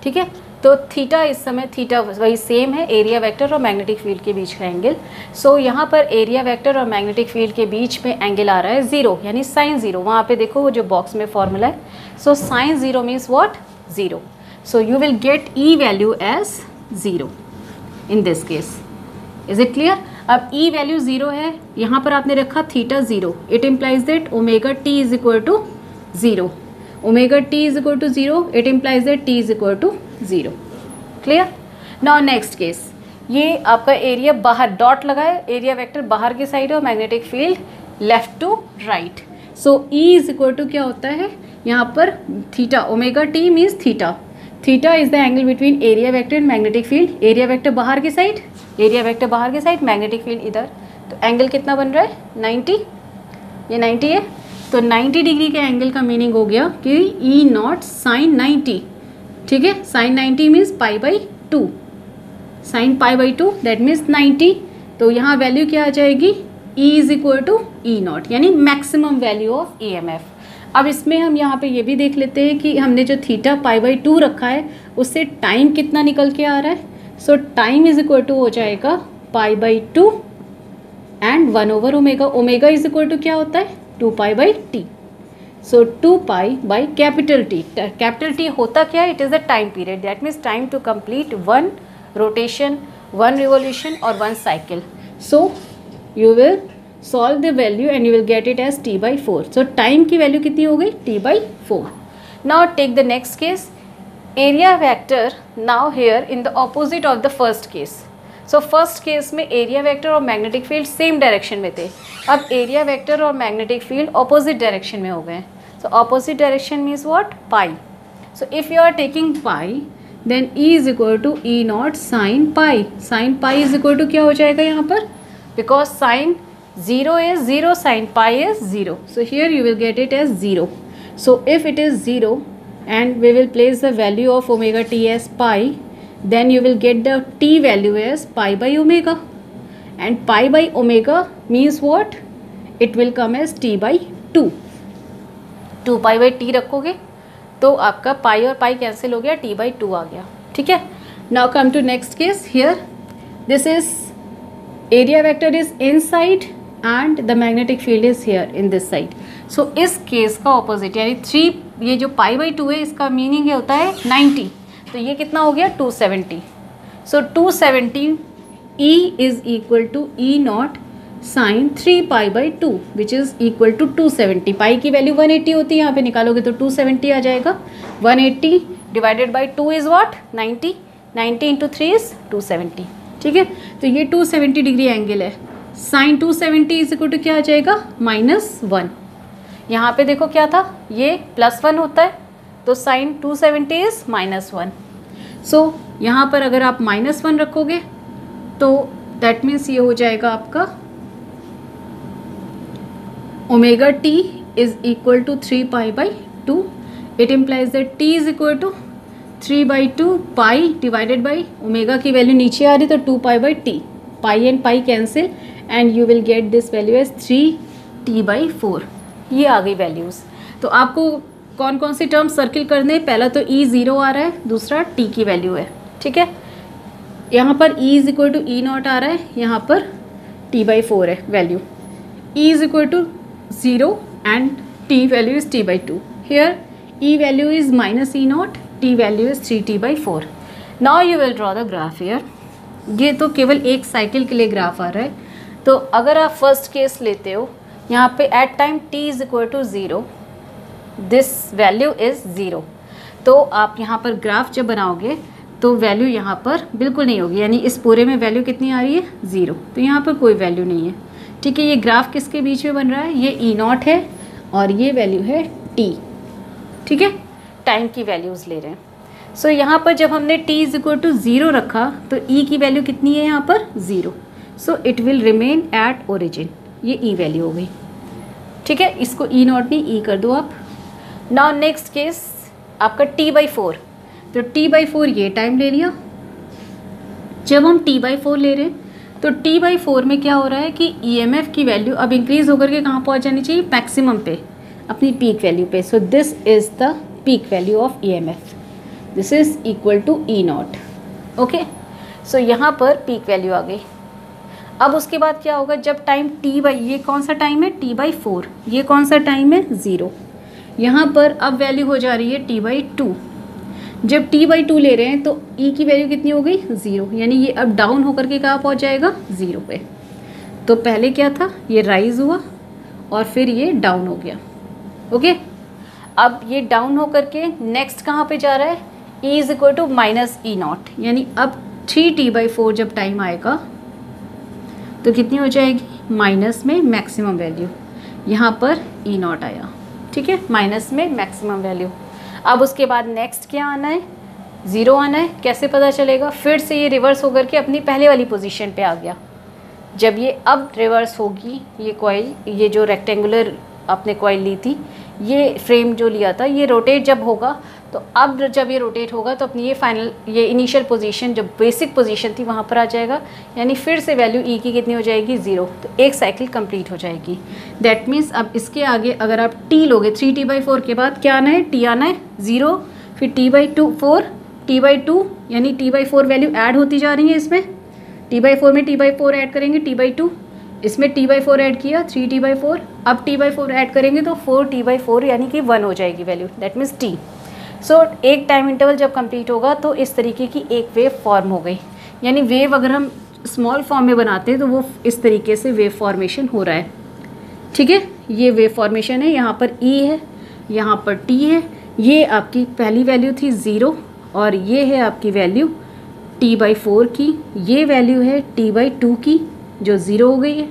ठीक है। तो थीटा इस समय, थीटा वही सेम है, एरिया वेक्टर और मैग्नेटिक फील्ड के बीच का एंगल। सो यहाँ पर एरिया वेक्टर और मैग्नेटिक फील्ड के बीच में एंगल आ रहा है 0, यानी साइन 0। वहाँ पे देखो वो जो बॉक्स में फॉर्मूला है, so sine 0 means what, 0। So you will get E value as 0 in this case. Is it clear? अब ई वैल्यू 0 है, यहाँ पर आपने रखा theta 0, it implies that omega t is equal to 0, omega t is equal to 0, it implies that t is equal to 0। Clear? Now next case, ये आपका area बाहर dot लगा है, एरिया वेक्टर बाहर की साइड है और magnetic field left to right. So E is equal to क्या होता है यहाँ पर, theta, omega t means theta, theta is the angle between area vector and magnetic field. Area vector बाहर की साइड, एरिया वेक्टर बाहर की साइड, मैग्नेटिक फील्ड इधर, तो एंगल कितना बन रहा है, 90, ये 90 है। तो 90 डिग्री के एंगल का मीनिंग हो गया कि ई नॉट साइन 90, ठीक है। Sine 90 means pi by 2, sine pi by 2 that means 90। तो यहाँ वैल्यू क्या आ जाएगी, E is equal to E naught, यानी मैक्सिमम वैल्यू ऑफ EMF। अब इसमें हम यहाँ पे ये भी देख लेते हैं कि हमने जो थीटा पाई बाई 2 रखा है उससे टाइम कितना निकल के आ रहा है। सो टाइम इज इक्वल टू हो जाएगा pi by 2 and 1 over omega. Omega is equal to क्या होता है, 2 pi by t. So 2 pi by capital t, capital t होता क्या है, it is the time period, that means time to complete 1 rotation, 1 revolution और 1 cycle. So you will solve the value and you will get it as t by 4. So time की value कितनी हो गई, t by 4. Now take the next case, area vector now here in the opposite of the first case. So first case में area vector और magnetic field same direction में थे, अब area vector और magnetic field opposite direction में हो गए। So opposite direction means what, pi. So if you are taking pi then E is equal to E naught sin pi. Sin pi is equal to क्या हो जाएगा यहाँ पर, because sin 0 is 0, sin pi is 0. So here you will get it as 0. So if it is 0 and we will place the value of omega t as pi, then you will get the t value as pi by omega. And pi by omega means what? It will come as t by 2. 2 pi by t रखोगे तो आपका pi और pi cancel हो गया, t by 2 आ गया, ठीक है। Now come to next case. Here this is area vector is inside and the magnetic field is here in this side. So इस केस का ऑपोजिट, यानी 3, ये जो पाई बाई 2 है इसका मीनिंग ये होता है 90, तो ये कितना हो गया 270। सो 270 E is equal to E naught sine 3 pi by 2 which is equal to 270। Pi की वैल्यू 180 होती है, यहाँ पे निकालोगे तो 270 आ जाएगा। 180 divided by 2 is what, 90, 90 into 3 is 270, ठीक है। तो ये 270 डिग्री एंगल है। साइन 270 इज इक्वल टू क्या आ जाएगा, -1। यहाँ पे देखो क्या था, ये +1 होता है, तो साइन 270 इज -1। सो यहाँ पर अगर आप -1 रखोगे तो दैट मीन्स ये हो जाएगा आपका omega T is equal to 3 pi by 2. It implies that t is equal to 3 by 2 pi divided by omega की वैल्यू नीचे आ रही तो 2 pi by t. Pi and pi cancel and you will get this value as 3t by 4. ये आ गई values. तो आपको कौन कौन सी टर्म सर्किल करने, पहला तो e 0 आ रहा है, दूसरा t की वैल्यू है. ठीक है, यहाँ पर e is equal to E naught आ रहा है, यहाँ पर t by 4 है value. e is equal to 0 and t value is t by 2. Here e value is minus E naught, t value is 3t by 4. Now you will draw the graph here. ये तो केवल एक cycle के लिए graph आ रहा है. तो अगर आप फर्स्ट केस लेते हो, यहाँ पे at time t is equal to 0, this value is 0. तो आप यहाँ पर ग्राफ जब बनाओगे तो वैल्यू यहाँ पर बिल्कुल नहीं होगी, यानी इस पूरे में वैल्यू कितनी आ रही है 0. तो यहाँ पर कोई वैल्यू नहीं है. ठीक है, ये ग्राफ किसके बीच में बन रहा है, ये ई नॉट है और ये वैल्यू है t. ठीक है, टाइम की वैल्यूज़ ले रहे हैं. सो यहाँ पर जब हमने t इज इक्वल टू 0 रखा तो e की वैल्यू कितनी है यहाँ पर 0. So it will remain at origin. ये e वैल्यू हो गई. ठीक है, इसको ई नॉट नहीं e कर दो आप. नाउ नेक्स्ट केस आपका t by 4. तो t by 4 ये टाइम ले लिया. जब हम t by 4 ले रहे हैं तो t by 4 में क्या हो रहा है कि EMF की वैल्यू अब इंक्रीज होकर के कहाँ पहुँच जानी चाहिए, मैक्सिमम पे, अपनी पीक वैल्यू पे. So this is the peak value of EMF. This is equal to E naught. Okay, so यहाँ पर पीक वैल्यू आ गई. अब उसके बाद क्या होगा, जब टाइम t बाई, ये कौन सा टाइम है t by 4, ये कौन सा टाइम है 0. यहाँ पर अब वैल्यू हो जा रही है t by 2. जब t by 2 ले रहे हैं तो e की वैल्यू कितनी हो गई 0, यानी ये अब डाउन होकर के कहाँ पहुँच जाएगा 0 पे. तो पहले क्या था, ये राइज हुआ और फिर ये डाउन हो गया. ओके, अब ये डाउन होकर के नेक्स्ट कहाँ पे जा रहा है, e is equal to minus E naught, यानी अब 3t by 4 जब टाइम आएगा तो कितनी हो जाएगी, माइनस में मैक्सिमम वैल्यू. यहाँ पर ई नॉट आया. ठीक है, माइनस में मैक्सिमम वैल्यू. अब उसके बाद नेक्स्ट क्या आना है, 0 आना है. कैसे पता चलेगा, फिर से ये रिवर्स होकर के अपनी पहले वाली पोजीशन पे आ गया. जब ये अब रिवर्स होगी, ये कॉइल, ये जो रेक्टेंगुलर आपने कॉइल ली थी, ये फ्रेम जो लिया था, ये रोटेट जब होगा तो अब जब ये रोटेट होगा तो अपनी ये फाइनल, ये इनिशियल पोजीशन, जो बेसिक पोजीशन थी वहाँ पर आ जाएगा. यानी फिर से वैल्यू e की कितनी हो जाएगी 0. तो एक साइकिल कंप्लीट हो जाएगी. दैट मीन्स अब इसके आगे अगर आप t लोगे, 3t by 4 के बाद क्या आना है, t आना है 0, फिर t by 2 4, t by 2, यानी t by 4 वैल्यू ऐड होती जा रही है. इसमें t by 4 में t by 4 ऐड करेंगे, t by 2, इसमें t by 4 ऐड किया 3t by 4, अब t by 4 ऐड करेंगे तो 4t by 4 यानी कि 1 हो जाएगी वैल्यू. That means t. सो एक टाइम इंटरवल जब कंप्लीट होगा तो इस तरीके की एक वेव फॉर्म हो गई. यानी वेव अगर हम स्मॉल फॉर्म में बनाते हैं तो वो इस तरीके से वेव फॉर्मेशन हो रहा है. ठीक है, ये वेव फॉर्मेशन है. यहाँ पर e है, यहाँ पर t है. ये आपकी पहली वैल्यू थी 0 और ये है आपकी वैल्यू t by 4 की. ये वैल्यू है t by 2 की जो 0 हो गई है.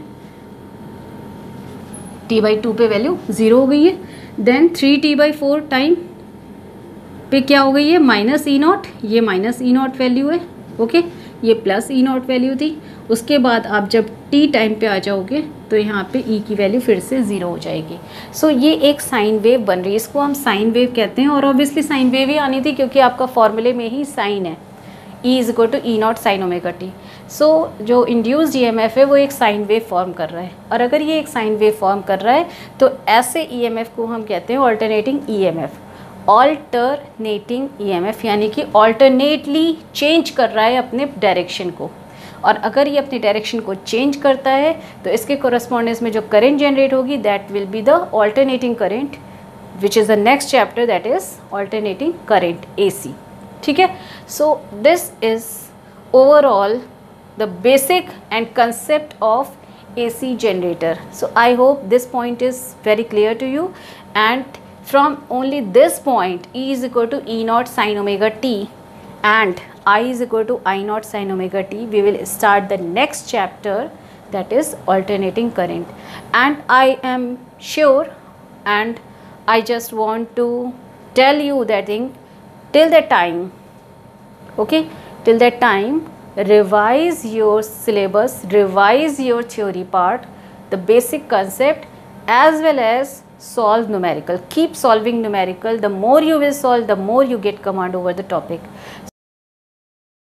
t by 2 पे वैल्यू 0 हो गई है. देन 3t by 4 टाइम पे क्या हो गई है, माइनस ई नॉट. ये माइनस ई नॉट वैल्यू है. ओके, ये प्लस ई नॉट वैल्यू थी. उसके बाद आप जब t टाइम पे आ जाओगे तो यहाँ पे e की वैल्यू फिर से 0 हो जाएगी. सो ये एक साइन वेव बन रही है. इसको हम साइन वेव कहते हैं और ऑब्वियसली साइन वेव ही आनी थी क्योंकि आपका फॉर्मूले में ही साइन है, e is equal to E naught sine omega T. So जो इंड्यूस्ड EMF है वो एक साइन वेव फॉर्म कर रहा है. और अगर ये एक साइन वेव फॉर्म कर रहा है तो ऐसे EMF को हम कहते हैं ऑल्टरनेटिंग EMF. ऑल्टरनेटिंग EMF यानी कि ऑल्टरनेटली चेंज कर रहा है अपने डायरेक्शन को. और अगर ये अपनी डायरेक्शन को चेंज करता है तो इसके कोरस्पॉन्डेंस में जो करंट जनरेट होगी that will be the alternating current, which is the next chapter, that is alternating current AC. ठीक है, so this is overall the basic and concept of AC generator. So I hope this point is very clear to you, and from only this point E is equal to E naught sin omega t and I is equal to I naught sin omega t, we will start the next chapter, that is alternating current. And I am sure, and I just want to tell you that thing, till that time, okay, till that time revise your syllabus, revise your theory part, the basic concept, as well as solve numerical, keep solving numerical. The more you will solve, the more you get command over the topic.